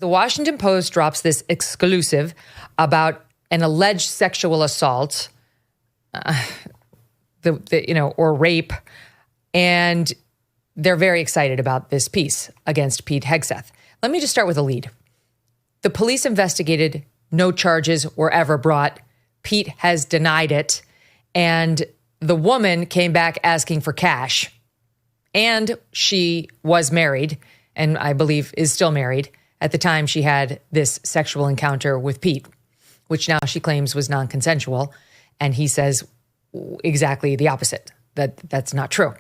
The Washington Post drops this exclusive about an alleged sexual assault, or rape, and they're very excited about this piece against Pete Hegseth. Let me just start with a lead. The police investigated. No charges were ever brought. Pete has denied it. And the woman came back asking for cash. And she was married, and I believe is still married at the time she had this sexual encounter with Pete, which now she claims was non-consensual. And he says exactly the opposite, that that's not true.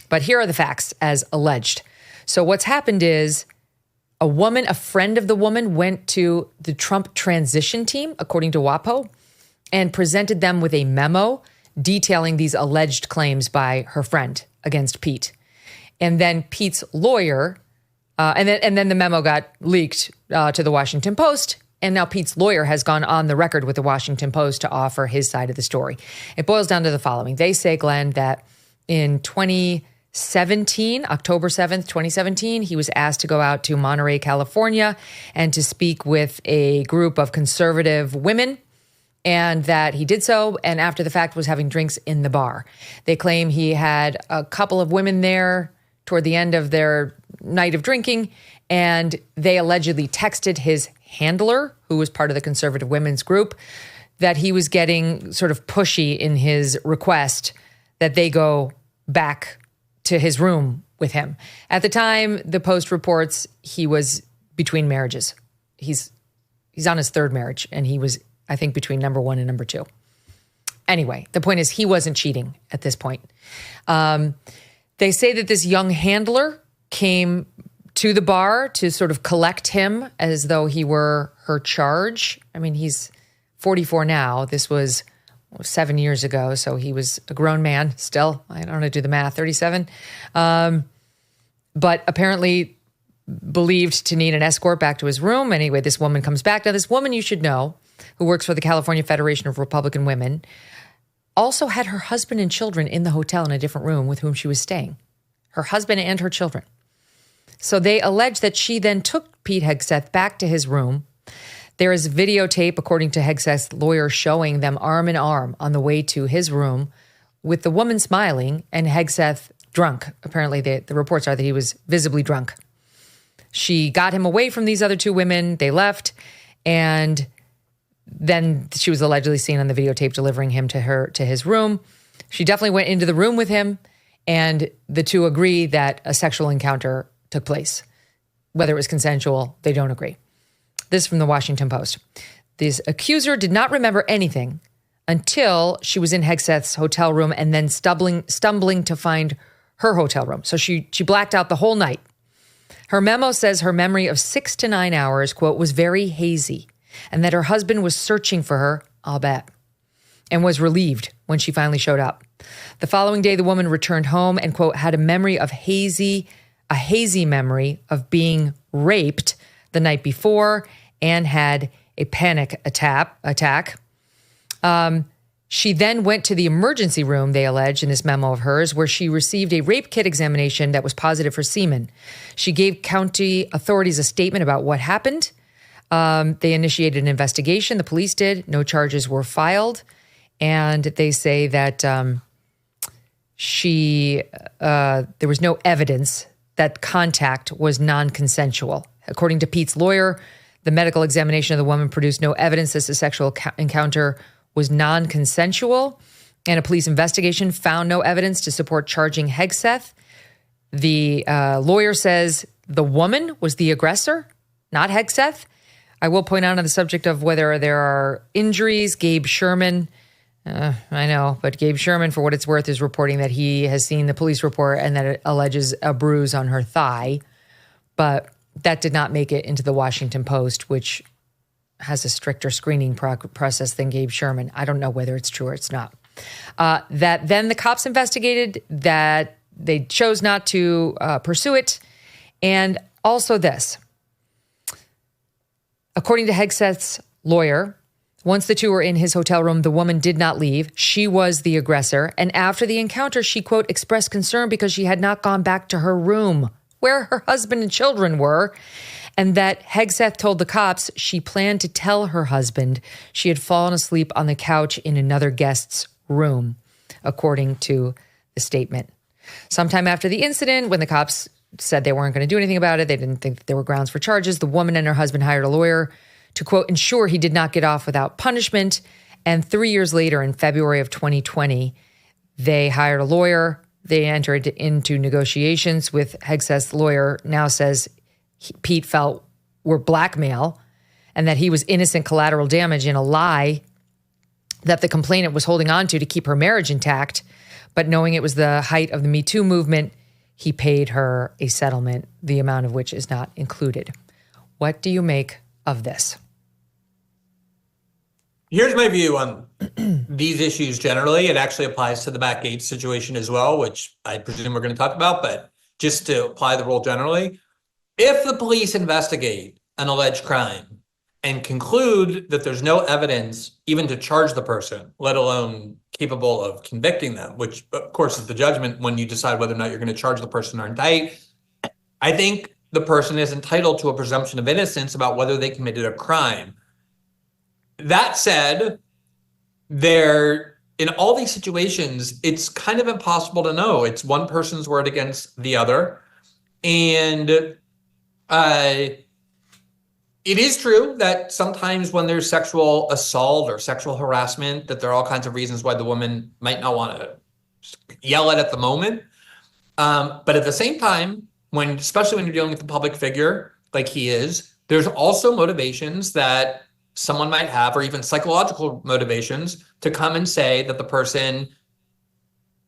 But here are the facts as alleged. So what's happened is a friend of the woman, went to the Trump transition team, according to WAPO, and presented them with a memo detailing these alleged claims by her friend against Pete. And then Pete's lawyer, and then the memo got leaked to the Washington Post. And now Pete's lawyer has gone on the record with the Washington Post to offer his side of the story. It boils down to the following. They say, Glenn, that in 2017, October 7th, 2017, he was asked to go out to Monterey, California, and to speak with a group of conservative women, and that he did so, and after the fact was having drinks in the bar. They claim he had a couple of women there toward the end of their night of drinking, and they allegedly texted his handler, who was part of the conservative women's group, that he was getting sort of pushy in his request that they go back to his room with him. At the time, the Post reports he was between marriages. He's on his third marriage, and he was, I think, between number 1 and number 2. Anyway, the point is he wasn't cheating at this point. They say that this young handler came to the bar to sort of collect him as though he were her charge. I mean, he's 44 now. This was 7 years ago, so he was a grown man still. I don't know how to do the math, 37. But apparently believed to need an escort back to his room. Anyway, this woman comes back. Now, this woman you should know, who works for the California Federation of Republican Women, also had her husband and children in the hotel in a different room with whom she was staying. Her husband and her children. So they allege that she then took Pete Hegseth back to his room. There is videotape, according to Hegseth's lawyer, showing them arm in arm on the way to his room with the woman smiling and Hegseth drunk. Apparently, the reports are that he was visibly drunk. She got him away from these other two women. They left. And then she was allegedly seen on the videotape delivering him to his room. She definitely went into the room with him. And the two agree that a sexual encounter took place. Whether it was consensual, they don't agree. This from the Washington Post. This accuser did not remember anything until she was in Hegseth's hotel room and then stumbling to find her hotel room. So she blacked out the whole night. Her memo says her memory of 6 to 9 hours, quote, was very hazy, and that her husband was searching for her, I'll bet, and was relieved when she finally showed up. The following day, the woman returned home and, quote, had a hazy memory of being raped the night before and had a panic attack. She then went to the emergency room, they allege in this memo of hers, where she received a rape kit examination that was positive for semen. She gave county authorities a statement about what happened. They initiated an investigation. The police did. No charges were filed. And they say that there was no evidence that contact was non-consensual. According to Pete's lawyer, the medical examination of the woman produced no evidence that the sexual encounter was non-consensual, and a police investigation found no evidence to support charging Hegseth. The lawyer says the woman was the aggressor, not Hegseth. I will point out on the subject of whether there are injuries, Gabe Sherman, I know, but Gabe Sherman, for what it's worth, is reporting that he has seen the police report and that it alleges a bruise on her thigh. But that did not make it into the Washington Post, which has a stricter screening process than Gabe Sherman. I don't know whether it's true or it's not. That then the cops investigated, that they chose not to pursue it. And also this, according to Hegseth's lawyer, once the two were in his hotel room, the woman did not leave. She was the aggressor. And after the encounter, she, quote, expressed concern because she had not gone back to her room where her husband and children were. and that Hegseth told the cops she planned to tell her husband she had fallen asleep on the couch in another guest's room, according to the statement. Sometime after the incident, when the cops said they weren't going to do anything about it, they didn't think that there were grounds for charges, the woman and her husband hired a lawyer to, quote, ensure he did not get off without punishment. And 3 years later, in February of 2020, they hired a lawyer. They entered into negotiations with Hegseth's lawyer, now says Pete felt were blackmail and that he was innocent collateral damage in a lie that the complainant was holding on to keep her marriage intact. But knowing it was the height of the Me Too movement, he paid her a settlement, the amount of which is not included. What do you make of this? Here's my view on these issues generally. It actually applies to the Matt Gaetz situation as well, which I presume we're going to talk about, but just to apply the rule generally. If the police investigate an alleged crime and conclude that there's no evidence even to charge the person, let alone capable of convicting them, which of course is the judgment when you decide whether or not you're going to charge the person or indict, I think the person is entitled to a presumption of innocence about whether they committed a crime. That said, in all these situations, it's kind of impossible to know. It's one person's word against the other. And it is true that sometimes when there's sexual assault or sexual harassment, that there are all kinds of reasons why the woman might not want to yell at the moment. But at the same time, especially when you're dealing with a public figure like he is, there's also motivations that someone might have, or even psychological motivations, to come and say that the person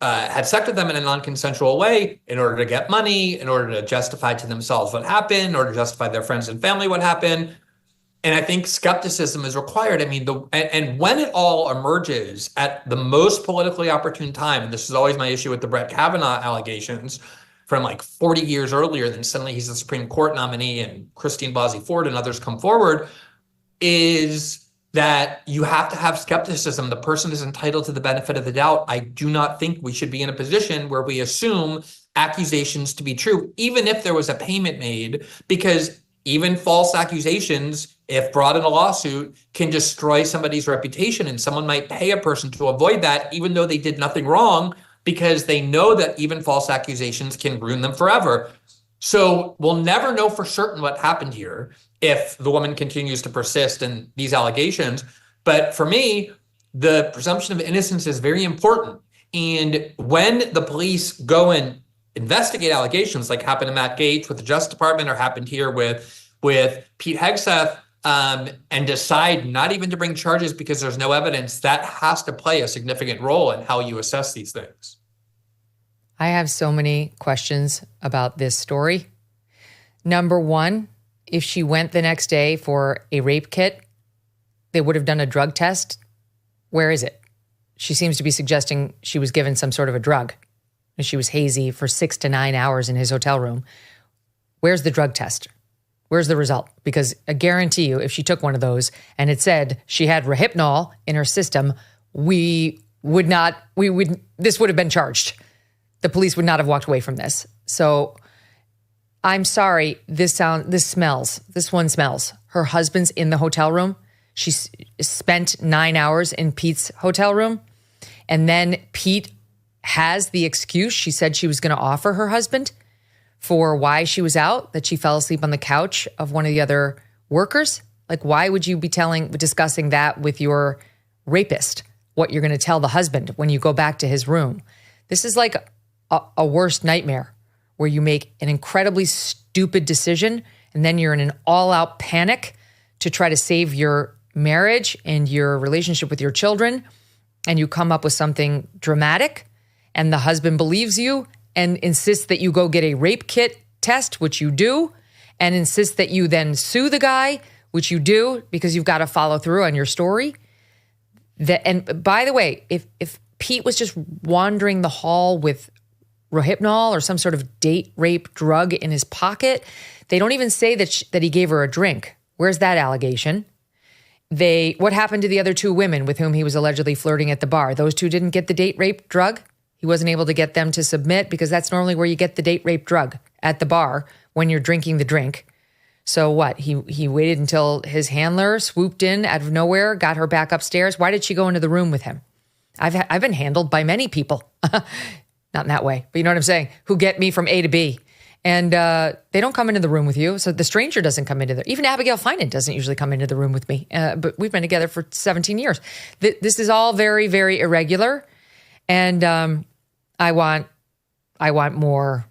had sex with them in a non-consensual way in order to get money, in order to justify to themselves what happened, in order to justify their friends and family what happened. And I think skepticism is required. I mean, and when it all emerges at the most politically opportune time, and this is always my issue with the Brett Kavanaugh allegations from like 40 years earlier, then suddenly he's the Supreme Court nominee and Christine Blasey Ford and others come forward, is that you have to have skepticism. The person is entitled to the benefit of the doubt. I do not think we should be in a position where we assume accusations to be true, even if there was a payment made, because even false accusations, if brought in a lawsuit, can destroy somebody's reputation. And someone might pay a person to avoid that, even though they did nothing wrong, because they know that even false accusations can ruin them forever. So we'll never know for certain what happened here if the woman continues to persist in these allegations. But for me, the presumption of innocence is very important. And when the police go and investigate allegations like happened to Matt Gaetz with the Justice Department or happened here with Pete Hegseth, and decide not even to bring charges because there's no evidence, that has to play a significant role in how you assess these things. I have so many questions about this story. Number one, if she went the next day for a rape kit, they would have done a drug test. Where is it? She seems to be suggesting she was given some sort of a drug. She was hazy for 6 to 9 hours in his hotel room. Where's the drug test? Where's the result? Because I guarantee you, if she took one of those and it said she had Rohypnol in her system, this would have been charged. The police would not have walked away from this. So I'm sorry, this one smells. Her husband's in the hotel room. She spent 9 hours in Pete's hotel room. And then Pete has the excuse she said she was going to offer her husband for why she was out, that she fell asleep on the couch of one of the other workers. Like, why would you be discussing that with your rapist, what you're going to tell the husband when you go back to his room? This is like a worst nightmare where you make an incredibly stupid decision and then you're in an all-out panic to try to save your marriage and your relationship with your children, and you come up with something dramatic, and the husband believes you and insists that you go get a rape kit test, which you do, and insists that you then sue the guy, which you do because you've got to follow through on your story. And by the way, if Pete was just wandering the hall with Rohypnol or some sort of date rape drug in his pocket, they don't even say that he gave her a drink. Where's that allegation? What happened to the other two women with whom he was allegedly flirting at the bar? Those two didn't get the date rape drug. He wasn't able to get them to submit because that's normally where you get the date rape drug, at the bar when you're drinking the drink. So what? He waited until his handler swooped in out of nowhere, got her back upstairs. Why did she go into the room with him? I've been handled by many people, not in that way, but you know what I'm saying, who get me from A to B. And they don't come into the room with you. So the stranger doesn't come into there. Even Abigail Finan doesn't usually come into the room with me. But we've been together for 17 years. This is all very, very irregular. And I want more.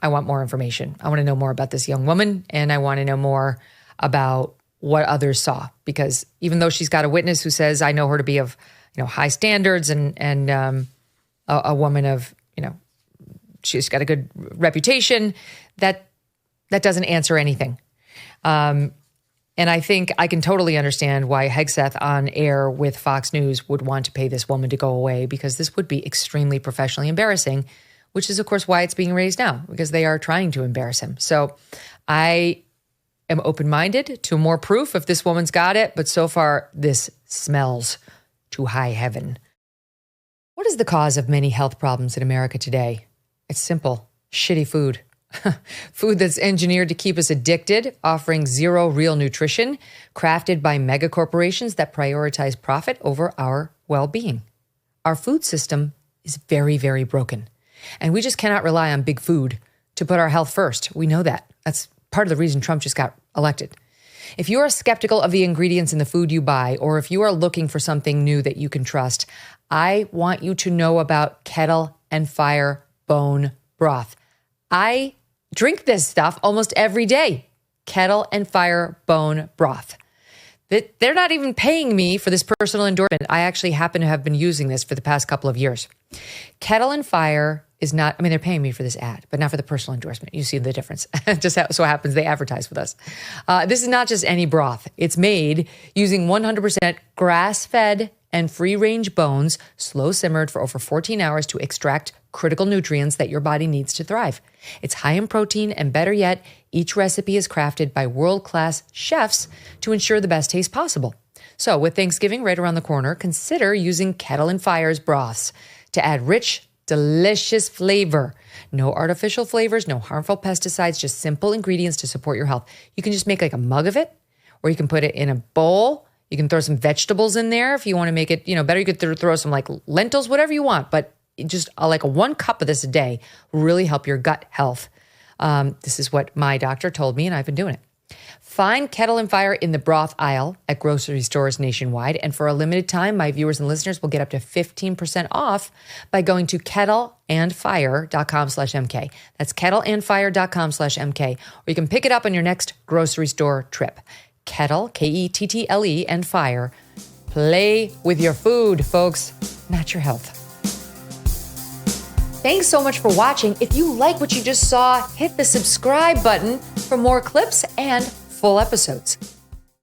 I want more information. I want to know more about this young woman, and I want to know more about what others saw. Because even though she's got a witness who says, I know her to be of, high standards and a woman of, she's got a good reputation, that doesn't answer anything. And I think I can totally understand why Hegseth on air with Fox News would want to pay this woman to go away, because this would be extremely professionally embarrassing, which is, of course, why it's being raised now, because they are trying to embarrass him. So I am open-minded to more proof if this woman's got it, but so far this smells to high heaven. What is the cause of many health problems in America today? It's simple: shitty food. Food that's engineered to keep us addicted, offering zero real nutrition, crafted by mega corporations that prioritize profit over our well-being. Our food system is very, very broken. And we just cannot rely on big food to put our health first. We know that. That's part of the reason Trump just got elected. If you are skeptical of the ingredients in the food you buy, or if you are looking for something new that you can trust, I want you to know about Kettle and Fire bone broth. I drink this stuff almost every day. Kettle and Fire bone broth. They're not even paying me for this personal endorsement. I actually happen to have been using this for the past couple of years. Kettle and Fire is not, they're paying me for this ad, but not for the personal endorsement. You see the difference. Just so happens they advertise with us. This is not just any broth. It's made using 100% grass-fed and free-range bones, slow simmered for over 14 hours to extract critical nutrients that your body needs to thrive. It's high in protein, and better yet, each recipe is crafted by world-class chefs to ensure the best taste possible. So with Thanksgiving right around the corner, consider using Kettle and Fire's broths to add rich, delicious flavor. No artificial flavors, no harmful pesticides, just simple ingredients to support your health. You can just make like a mug of it, or you can put it in a bowl. You can throw some vegetables in there if you want to make it, better. You could throw some like lentils, whatever you want, but just like 1 cup of this a day will really help your gut health. This is what my doctor told me, and I've been doing it. Find Kettle and Fire in the broth aisle at grocery stores nationwide. And for a limited time, my viewers and listeners will get up to 15% off by going to kettleandfire.com/MK. That's kettleandfire.com/MK. Or you can pick it up on your next grocery store trip. Kettle, Kettle, and Fire. Play with your food, folks, not your health. Thanks so much for watching. If you like what you just saw, hit the subscribe button for more clips and full episodes.